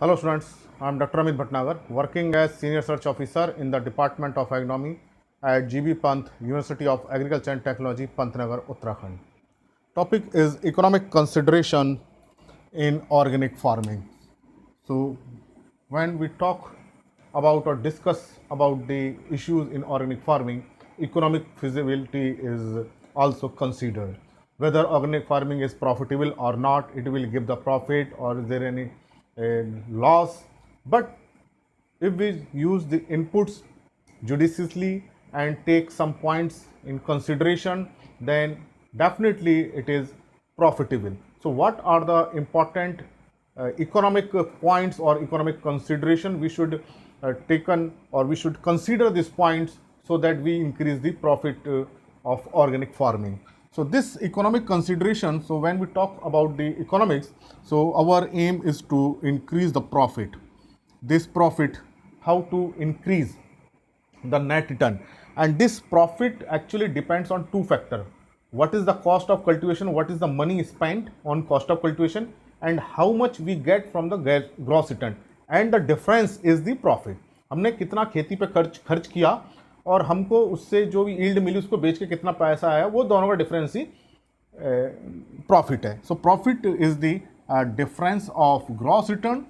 Hello students, I am Dr. Amit Bhatnagar, working as Senior Research Officer in the Department of Agronomy at GB Pant, University of Agriculture and Technology, Pantnagar, Uttarakhand. Topic is economic consideration in organic farming. So, when we talk about or discuss about the issues in organic farming, economic feasibility is also considered. Whether organic farming is profitable or not, it will give the profit or is there any loss. But if we use the inputs judiciously and take some points in consideration, then definitely it is profitable. So what are the important economic points or economic consideration we should taken or we should consider these points so that we increase the profit of organic farming. So this economic consideration, so when we talk about the economics, so our aim is to increase the profit. This profit, how to increase the net return, and this profit actually depends on two factors. What is the cost of cultivation, what is the money spent on cost of cultivation, and how much we get from the gross return, and the difference is the profit. हमने कितना खेती पे खर्च किया और हमको उससे जो भी यील्ड मिली उसको बेच के कितना पैसा आया, वो दोनों का डिफरेंस ही प्रॉफिट है. So profit is the difference of gross return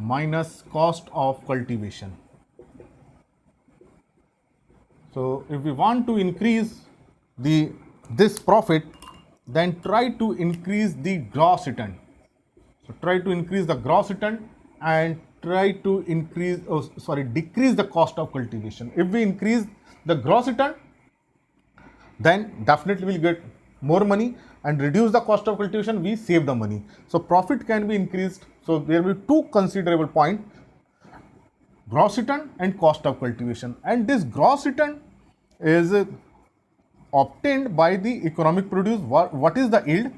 minus cost of cultivation. So if we want to increase this profit, then try to increase the gross return. So try to increase the gross return and try to decrease the cost of cultivation. If we increase the gross return, then definitely we'll get more money, and reduce the cost of cultivation, we save the money. So profit can be increased. So there will be two considerable points: gross return and cost of cultivation. And this gross return is obtained by the economic produce. What is the yield?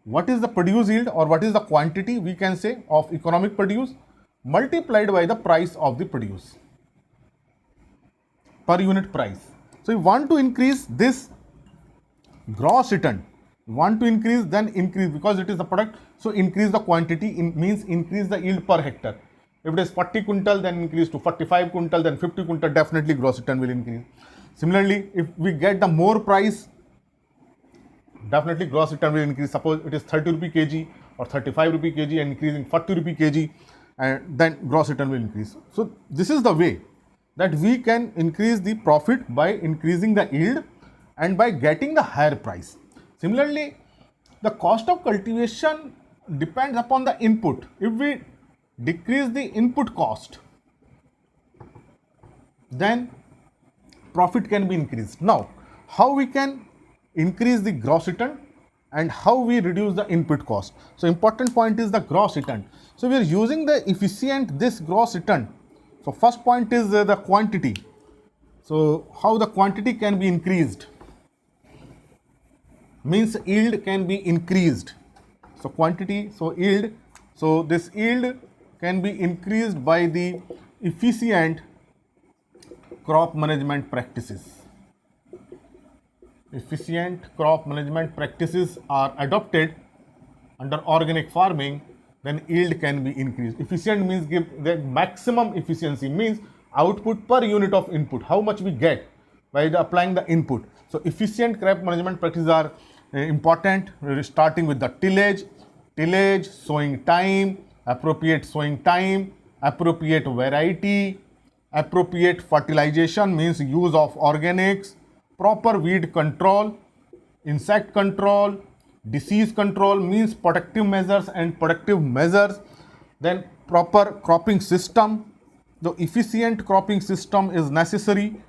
What is the produce yield, or what is the quantity, we can say, of economic produce multiplied by the price of the produce, per unit price. So you want to increase this gross return, want to increase, then increase, because it is the product, so increase the quantity, means increase the yield per hectare. If it is 40 quintal, then increase to 45 quintal, then 50 quintal, definitely gross return will increase. Similarly, if we get the more price, definitely gross return will increase. Suppose it is 30 rupee kg or 35 rupee kg and increasing 40 rupee kg, and then gross return will increase. So this is the way that we can increase the profit, by increasing the yield and by getting the higher price. Similarly, the cost of cultivation depends upon the input. If we decrease the input cost, then profit can be increased. Now, how we can increase the gross return and how we reduce the input cost? So important point is the gross return. So we are using the this gross return. So first point is the quantity. So how the quantity can be increased? Means yield can be increased. So quantity, so yield. So this yield can be increased by the efficient crop management practices. Efficient crop management practices are adopted under organic farming, then yield can be increased. Efficient means give the maximum efficiency, means output per unit of input, how much we get by applying the input. So efficient crop management practices are important, starting with the tillage, sowing time, appropriate sowing time, appropriate variety, appropriate fertilization, means use of organics, proper weed control, insect control, disease control, means protective measures and productive measures, then proper cropping system. The efficient cropping system is necessary.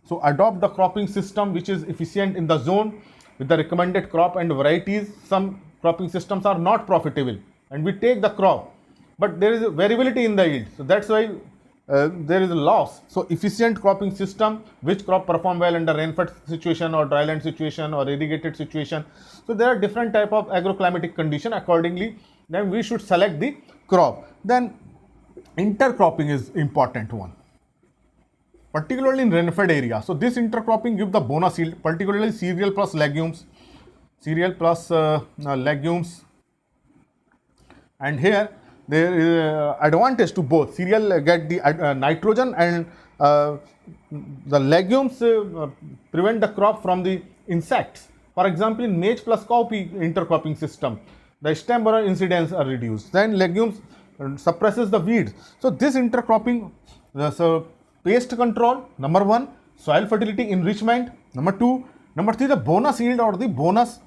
So adopt the cropping system which is efficient in the zone with the recommended crop and varieties. Some cropping systems are not profitable and we take the crop, but there is a variability in the yield. So that's why there is a loss. So efficient cropping system, which crop perform well under rainfed situation or dryland situation or irrigated situation. So there are different type of agroclimatic condition. Accordingly, then we should select the crop. Then intercropping is important one, particularly in rainfed area. So this intercropping give the bonus yield, particularly cereal plus legumes And here there is advantage to both. Cereal get the nitrogen, and the legumes prevent the crop from the insects. For example, in maize plus cowpea intercropping system, the stem borer incidence are reduced. Then legumes suppresses the weeds. So this intercropping, so pest control, number one, soil fertility enrichment, number two, number three, the bonus yield or the bonus,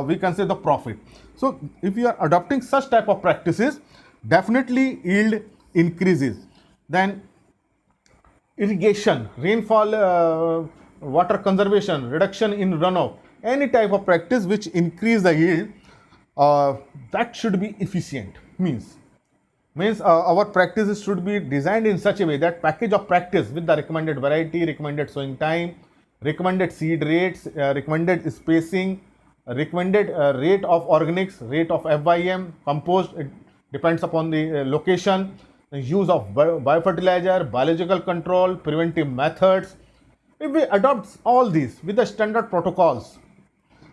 we can say the profit. So if you are adopting such type of practices, definitely yield increases. Then irrigation, rainfall, water conservation, reduction in runoff, any type of practice which increase the yield, that should be efficient. Means our practices should be designed in such a way that package of practice with the recommended variety, recommended sowing time, recommended seed rates, recommended spacing, recommended rate of organics, rate of FYM, compost, it depends upon the location, the use of biofertilizer, biological control, preventive methods. If we adopt all these with the standard protocols,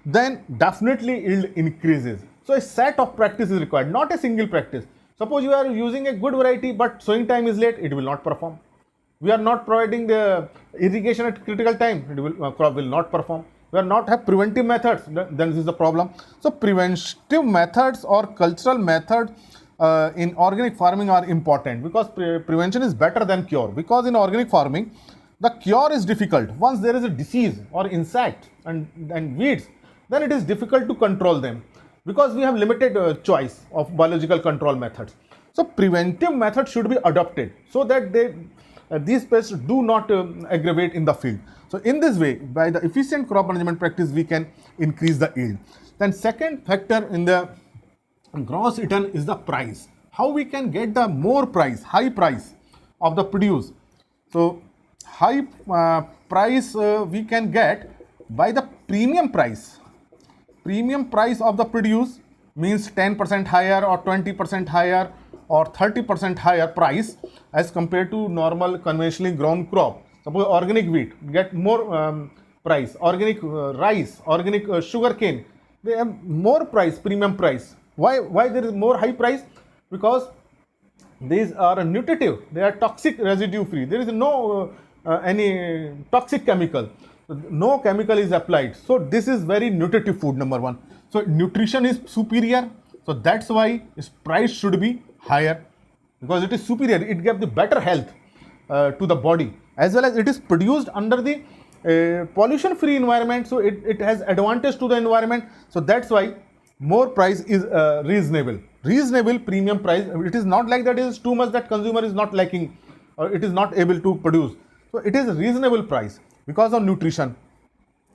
then definitely yield increases. So a set of practice is required, not a single practice. Suppose you are using a good variety but sowing time is late, it will not perform. We are not providing the irrigation at critical time, crop will not perform. We are not have preventive methods, then this is the problem. So preventive methods or cultural methods in organic farming are important, because prevention is better than cure. Because in organic farming, the cure is difficult. Once there is a disease or insect and weeds, then it is difficult to control them, because we have limited choice of biological control methods. So preventive methods should be adopted so that these pests do not aggravate in the field. So in this way, by the efficient crop management practice, we can increase the yield. Then second factor in the gross return is the price. How we can get the more price, high price of the produce. So high price we can get by the premium price. Premium price of the produce means 10% higher or 20% higher or 30% higher price as compared to normal conventionally grown crop. Suppose organic wheat get more price, organic rice, organic sugar cane, they have more price, premium price. Why there is more high price? Because these are nutritive, they are toxic residue free, there is no any toxic chemical, no chemical is applied. So this is very nutritive food, number one. So nutrition is superior, so that's why its price should be higher, because it is superior, it gives the better health to the body, as well as it is produced under the pollution free environment, so it has advantage to the environment. So that's why more price is reasonable premium price. It is not like that it is too much that consumer is not liking or it is not able to produce. So it is a reasonable price because of nutrition.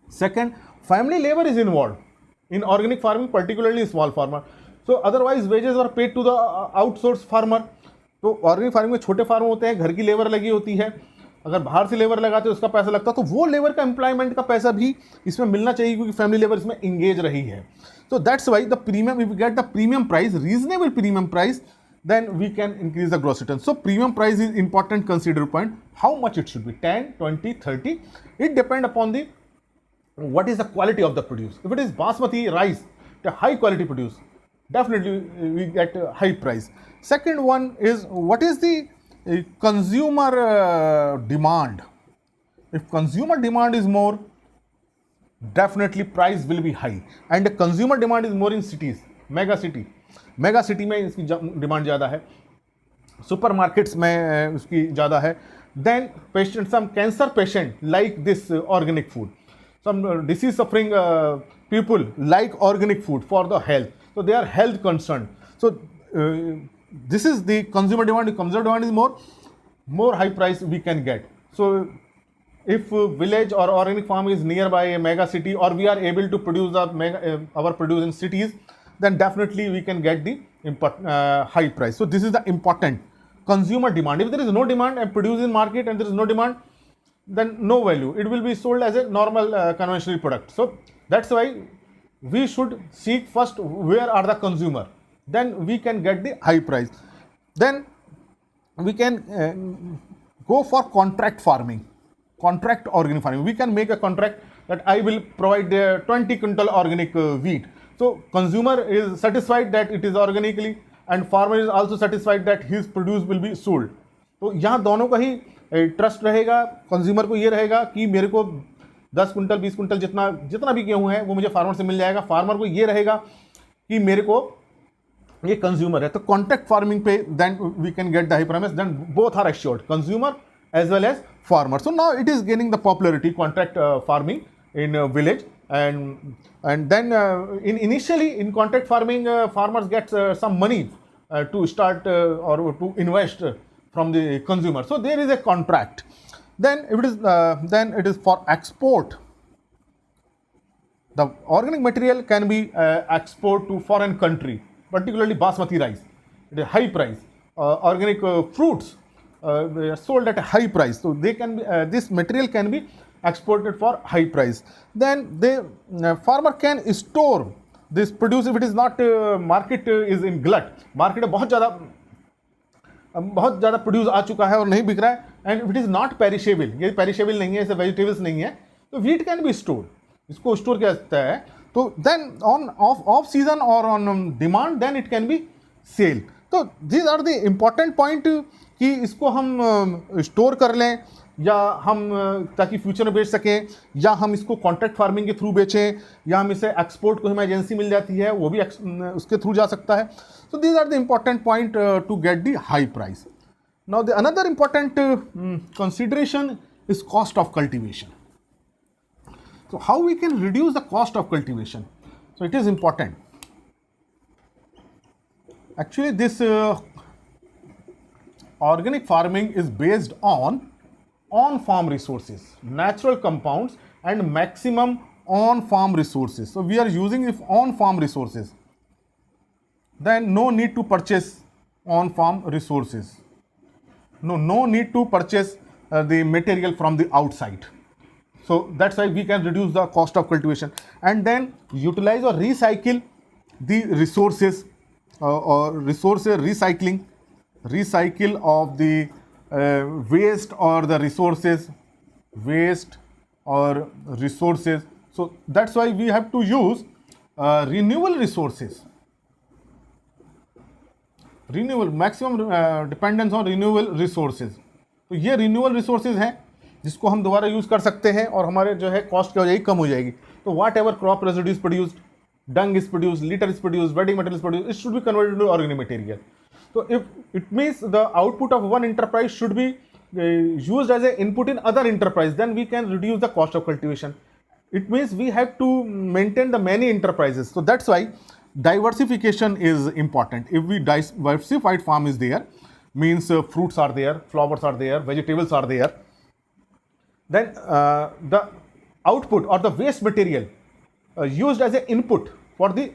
Second, family labor is involved in organic farming, particularly small farmer. So otherwise wages are paid to the outsourced farmer. तो organic farming में छोटे farm होते हैं, घर की labour लगी होती है, अगर बाहर से लेबर लगाते हैं उसका पैसा लगता है, तो वो लेबर का एम्प्लॉयमेंट का पैसा भी इसमें मिलना चाहिए, क्योंकि फैमिली लेबर इसमें इंगेज रही है. So that's why the premium, if we get the premium price, reasonable premium price, then we can increase the gross return. So premium price is important consider point. How much it should be? 10, 20, 30. It depend upon the what is the quality of the produce. If it is basmati rice, the high quality produce, definitely we get a high price. Second one is what is the consumer demand. If consumer demand is more, definitely price will be high. And the consumer demand is more in cities, mega city में इसकी demand ज़्यादा है, supermarkets में उसकी ज़्यादा है. Then patient, some cancer patient like this organic food, some disease suffering people like organic food for the health, so they are health concerned. So this is the consumer demand. The consumer demand is more high price we can get. So if village or organic farm is nearby a mega city, or we are able to produce our produce in cities, then definitely we can get the high price. So this is the important consumer demand. If there is no demand and produce in market and there is no demand, then no value. It will be sold as a normal conventional product. So that's why we should seek first where are the consumer, then we can get the high price. Then we can go for contract farming, contract organic farming. We can make a contract that I will provide the 20 quintal organic wheat. So consumer is satisfied that it is organically and farmer is also satisfied that his produce will be sold. तो यहाँ दोनों का ही trust रहेगा, consumer को ये रहेगा कि मेरे को 10 कुंटल 20 कुंटल जितना भी गेहूं है वो मुझे फार्मर से मिल जाएगा, फार्मर को ये रहेगा कि मेरे को ये कंज्यूमर है. तो कॉन्ट्रैक्ट फार्मिंग पे then we can get the high price, then both are assured, consumer as well as farmer. So now it is gaining the popularity, contract farming in village, and then initially in contract farming farmers get some money to start or to invest from the consumer. So there is a contract. Then it is for export. The organic material can be export to foreign country, particularly basmati rice. It is high price. Organic fruits. They are sold at a high price, so they can be this material can be exported for high price. Then the farmer can store this produce if it is not market is in glut. Market में बहुत ज़्यादा produce आ चुका है और नहीं बिक रहा है, and it is not perishable, ये पेरिशेबल नहीं है, ऐसे वेजिटेबल्स नहीं है, तो वीट कैन बी स्टोर, इसको स्टोर किया जाता है. तो देन ऑन ऑफ सीजन और on demand then it can be sell. तो these are the important point कि इसको हम स्टोर कर लें या हम ताकि फ्यूचर में बेच सकें, या हम इसको कॉन्ट्रैक्ट फार्मिंग के थ्रू बेचें, या हम इसे एक्सपोर्ट को हमें एजेंसी मिल जाती है वो भी उसके थ्रू जा सकता है. So these are the important point to get the high price. Now the another important consideration is cost of cultivation. So how we can reduce the cost of cultivation? So it is important. Actually, this organic farming is based on on-farm resources, natural compounds, and maximum on-farm resources. So we are using if on-farm resources, then no need to purchase on-farm resources. No need to purchase the material from the outside. So that's why we can reduce the cost of cultivation, and then utilize or recycle the resources or resources recycle of the waste or the resources. So that's why we have to use renewable resources. Maximum dependence on renewable resources. तो ये renewable resources हैं जिसको हम दोबारा use कर सकते हैं और हमारे जो है कॉस्ट क्या हो जाएगी, कम हो जाएगी. तो whatever crop residue is produced, dung is produced, litter is produced, wedding material is produced, it should be converted into organic material. So if it means the output of one enterprise should be used as an input in other enterprise, then we can reduce the cost of cultivation. It means we have to maintain the many enterprises. So that's why diversification is important. If we diversified farm is there, means fruits are there, flowers are there, vegetables are there, then the output or the waste material used as an input for the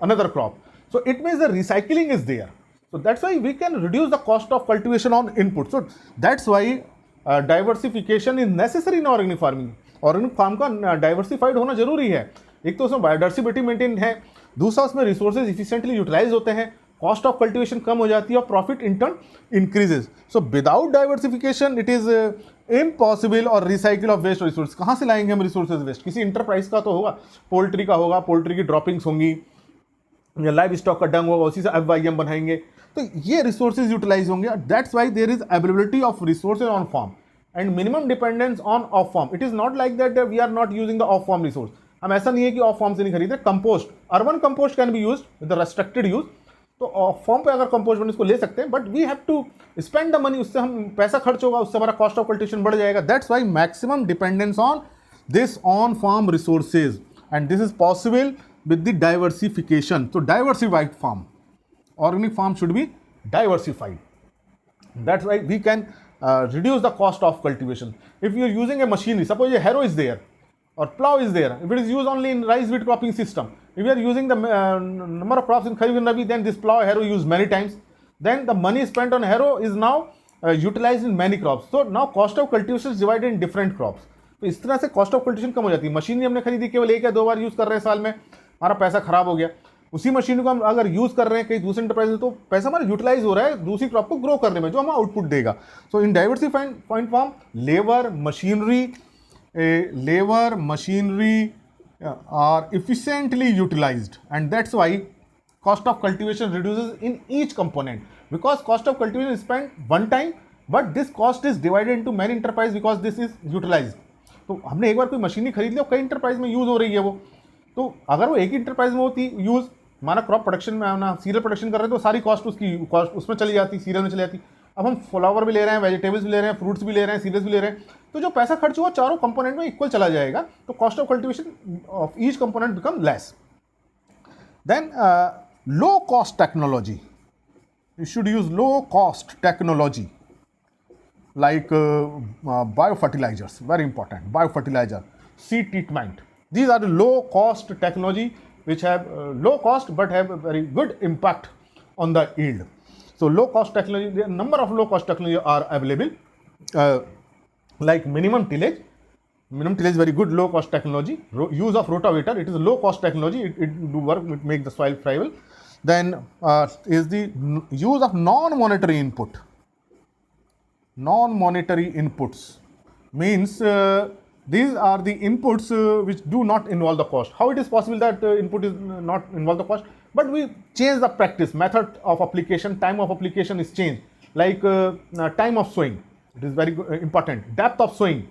another crop. So it means the recycling is there. So that's why we can reduce the cost of cultivation on input. So that's why diversification is necessary in organic farming. Organic farm का diversified होना जरूरी है. एक तो उसमें biodiversity maintain है, दूसरा उसमें रिसोर्सेज इफिशिएंटली यूटिलाइज होते हैं, कॉस्ट ऑफ कल्टिवेशन कम हो जाती है और profit in turn increases. So without diversification it is impossible. और रिसाइकिल ऑफ वेस्ट रिसोर्स, कहाँ से लाएंगे हम रिसोर्सेज वेस्ट? किसी इंटरप्राइज का तो होगा, पोल्ट्री का होगा, पोल्ट्री की ड्रॉपिंग्स होंगी या लाइव स्टॉक का डंग होगा, उसी से FYM बनाएंगे, तो ये रिसोर्सेज यूटिलाइज होंगे. That's why there is availability of resources on farm and minimum dependence on off farm. It is not like that we are not using the off farm resource. हम ऐसा नहीं है कि of farm से नहीं खरीदे. Compost, urban compost can be use with restricted use. तो off farm पे अगर कंपोस्ट बने इसको ले सकते हैं, but we have to spend the money. उससे हम पैसा खर्च होगा, उससे हमारा कॉस्ट ऑफ कल्टिवेशन बढ़ जाएगा. That's why maximum dependence on this on farm resources, and this is possible with the diversification. So diversified farm, organic farm should be diversified. That's why we can reduce the cost of cultivation. If you are using a machinery, suppose a harrow is there or plow is there, if it is used only in rice wheat cropping system, if you are using the number of crops in Kharif and Rabi, then this plow harrow used many times, then the money spent on harrow is now utilized in many crops. So now cost of cultivation is divided in different crops. तो इस तरह से cost of cultivation कम हो जाती है. Machinery हमने खरीदी, केवल एक या दो बार यूज़ कर रहे हैं साल में, हमारा पैसा खराब हो गया. उसी मशीन को हम अगर यूज़ कर रहे हैं कहीं दूसरे इंटरप्राइज में, तो पैसा हमारा यूटिलाइज हो रहा है दूसरी क्रॉप को ग्रो करने में, जो हमें आउटपुट देगा. So in diversified farm labour machinery are efficiently utilized, and that's why cost of cultivation reduces in each component, because cost of cultivation is spent one time, but this cost is divided into many enterprise because this is utilized. तो हमने एक बार कोई machinery खरीद ली और कई enterprise में use हो रही है वो, तो अगर वो एक ही इंटरप्राइज में होती यूज, माना क्रॉप प्रोडक्शन में ना सीरियल प्रोडक्शन कर रहे हैं तो सारी कॉस्ट उसकी कॉस्ट उसमें चली जाती, सीरियल में चली जाती. अब हम फ्लावर भी ले रहे हैं, वेजिटेबल्स भी ले रहे हैं, फ्रूट्स भी ले रहे हैं, सीरियल्स भी ले रहे हैं, तो जो पैसा खर्च हुआ चारों कंपोनेंट में इक्वल चला जाएगा, तो cost of cultivation of each component become less. Then low cost technology, you should use low cost technology like biofertilizers, very important, biofertilizer, seed treatment. These are the low cost technology which have low cost but have a very good impact on the yield. So low cost technology, the number of low cost technology are available, like minimum tillage. Minimum tillage is very good low cost technology. Use of rotavator, it is a low cost technology, it do work, it make the soil friable. Then is the use of non-monetary input. Non-monetary inputs means these are the inputs which do not involve the cost. How it is possible that input is not involve the cost? But we change the practice, method of application, time of application is changed. Like time of sowing, it is very important. Depth of sowing,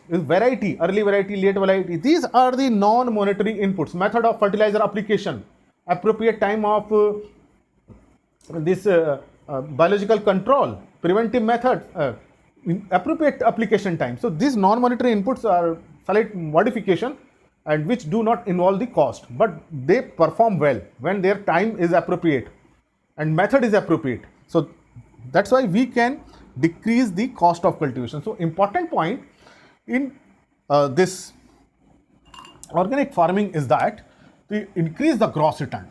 is variety, early variety, late variety. These are the non-monetary inputs. Method of fertilizer application, appropriate time of this biological control, preventive method, appropriate application time. So these non-monetary inputs are slight modification and which do not involve the cost, but they perform well when their time is appropriate and method is appropriate. So that's why we can decrease the cost of cultivation. So important point in this organic farming is that to increase the gross return.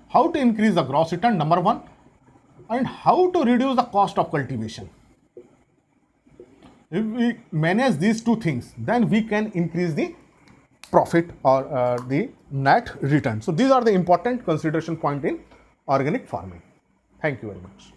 How to increase the gross return, number one, and how to reduce the cost of cultivation. If we manage these two things, then we can increase the profit or the net return. So these are the important consideration point in organic farming. Thank you very much.